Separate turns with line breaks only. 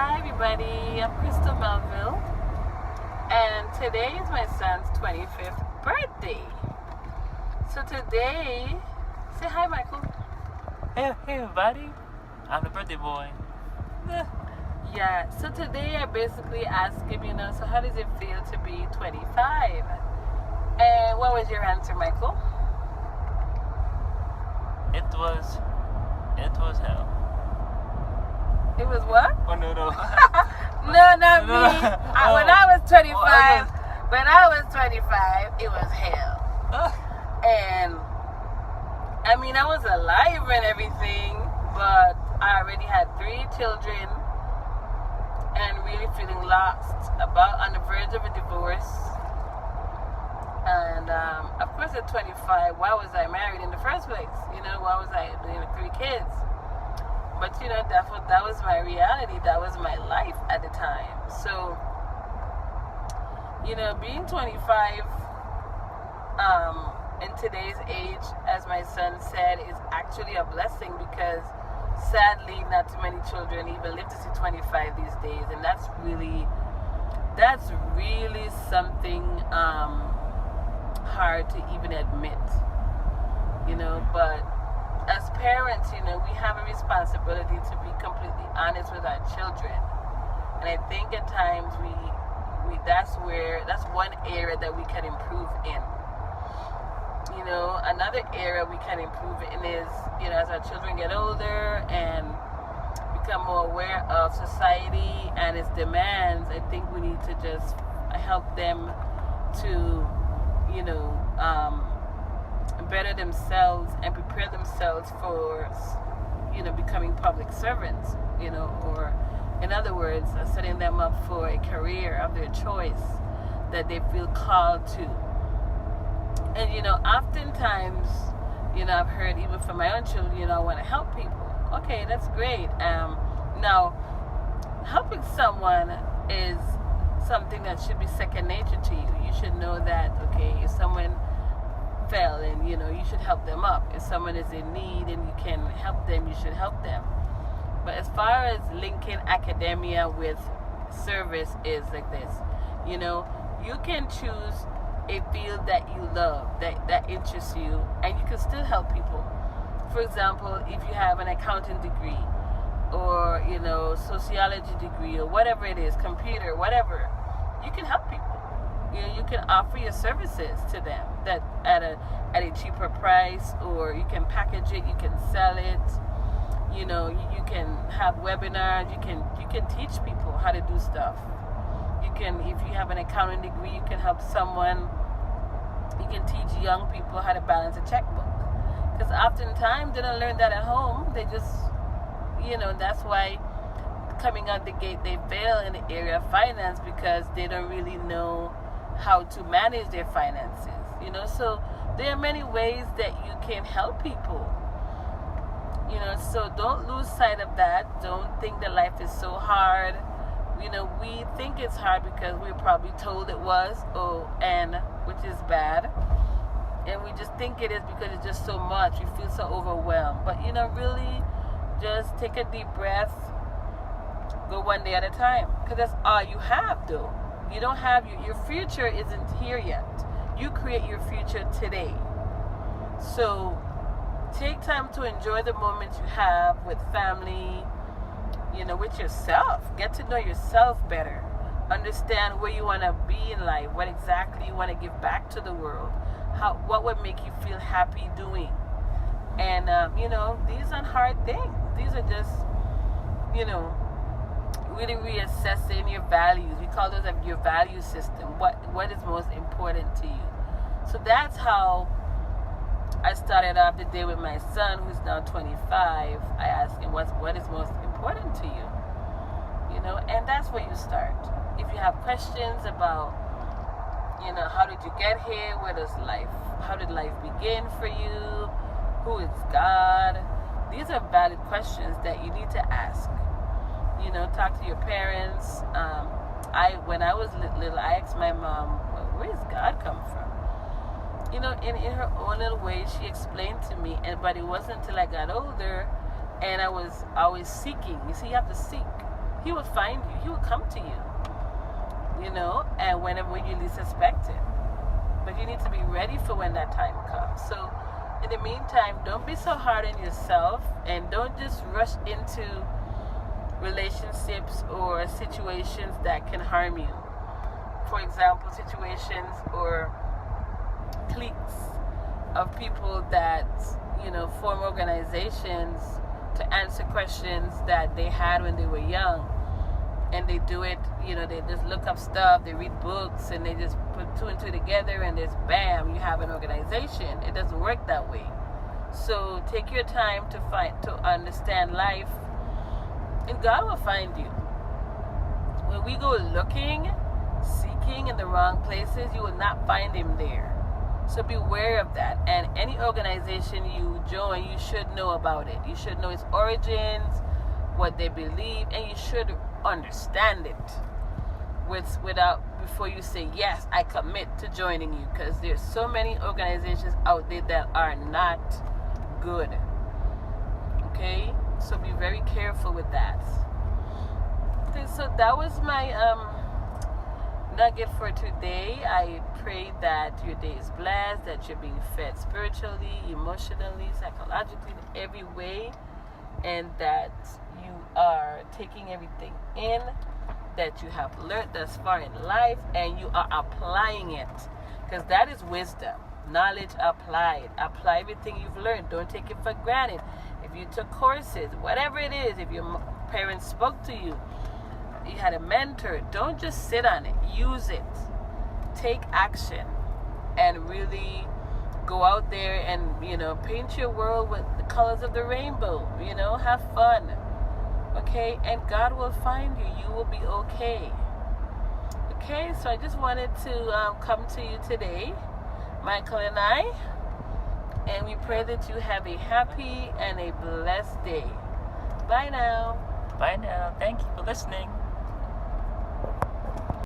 Hi everybody, I'm Crystal Melville, and today is my son's 25th birthday. So today, say hi Michael.
Hey everybody, I'm the birthday boy.
Yeah, so today I basically asked him, so how does it feel to be 25? And what was your answer, Michael?
It was hell.
It was what?
Oh no.
No, not me. When I was 25, it was hell. And I mean, I was alive and everything, but I already had 3 children and really feeling lost, about on the verge of a divorce. And of course, at 25, why was I married in the first place? Why was I doing 3 kids? But that was my reality. That was my life at the time. So, being 25 in today's age, as my son said, is actually a blessing because sadly, not too many children even live to see 25 these days. And that's really something hard to even admit, but as parents, we have a responsibility to be completely honest with our children. And I think at times that's one area that we can improve in. Another area we can improve in is, as our children get older and become more aware of society and its demands, I think we need to just help them to, better themselves and prepare themselves for, becoming public servants, or in other words, setting them up for a career of their choice that they feel called to. And, oftentimes, I've heard even from my own children, I want to help people. Okay, that's great. Now, helping someone is something that should be second nature to you. You should know that, okay, if someone fell and, you should help them up. If someone is in need and you can help them, you should help them. But as far as linking academia with service is like this, you can choose a field that you love, that interests you, and you can still help people. For example, if you have an accounting degree or, sociology degree or whatever it is, computer, whatever, you can help people. You can offer your services to them that at a cheaper price, or you can package it, you can sell it. You can have webinars, you can teach people how to do stuff. You can, if you have an accounting degree, you can help someone. You can teach young people how to balance a checkbook. Because oftentimes they don't learn that at home. They just, that's why coming out the gate they fail in the area of finance, because they don't really know how to manage their finances. So there are many ways that you can help people. So don't lose sight of that. Don't think that life is so hard. We think it's hard because we're probably told it was, which is bad. And we just think it is because it's just so much. We feel so overwhelmed. But, really just take a deep breath. Go one day at a time. Because that's all you have, though. You don't have, your future isn't here yet. You create your future today. So take time to enjoy the moments you have with family, with yourself. Get to know yourself better. Understand where you want to be in life, what exactly you want to give back to the world, what would make you feel happy doing. And, these aren't hard things. These are just, really reassessing your values. We call those your value system. What is most important to you? So that's how I started off the day with my son, who's now 25. I asked him, what is most important to you? And that's where you start. If you have questions about, how did you get here? How did life begin for you? Who is God? These are valid questions that you need to ask. Talk to your parents. When I was little, I asked my mom, where does God come from? In her own little way, she explained to me, but it wasn't until I got older and I was always seeking. You see, you have to seek. He will find you. He will come to you, you know, and whenever you least expect it. But you need to be ready for when that time comes. So, in the meantime, don't be so hard on yourself and don't just rush into relationships or situations that can harm you. For example, situations or cliques of people that, you know, form organizations to answer questions that they had when they were young. And they do it, you know, they just look up stuff, they read books, and they just put two and two together, and there's bam, you have an organization. It doesn't work that way. So take your time to understand life, and God will find you. When we go looking, seeking in the wrong places, you will not find Him there. So beware of that. And any organization you join, you should know about it. You should know its origins, what they believe, and you should understand it before you say, yes, I commit to joining you, because there's so many organizations out there that are not good. Okay, so be very careful with that. Okay, so that was my nugget for today. I pray that your day is blessed, that you're being fed spiritually, emotionally, psychologically, in every way, and that you are taking everything in that you have learned thus far in life, and you are applying it, because that is wisdom. Knowledge applied. Apply everything you've learned. Don't take it for granted. If you took courses, whatever it is, if your parents spoke to you, you had a mentor, don't just sit on it. Use it. Take action and really go out there and, you know, paint your world with the colors of the rainbow. You know, have fun. Okay? And God will find you. You will be okay. Okay? So I just wanted to come to you today, Michael and I, and we pray that you have a happy and a blessed day. Bye now.
Bye now. Thank you for listening.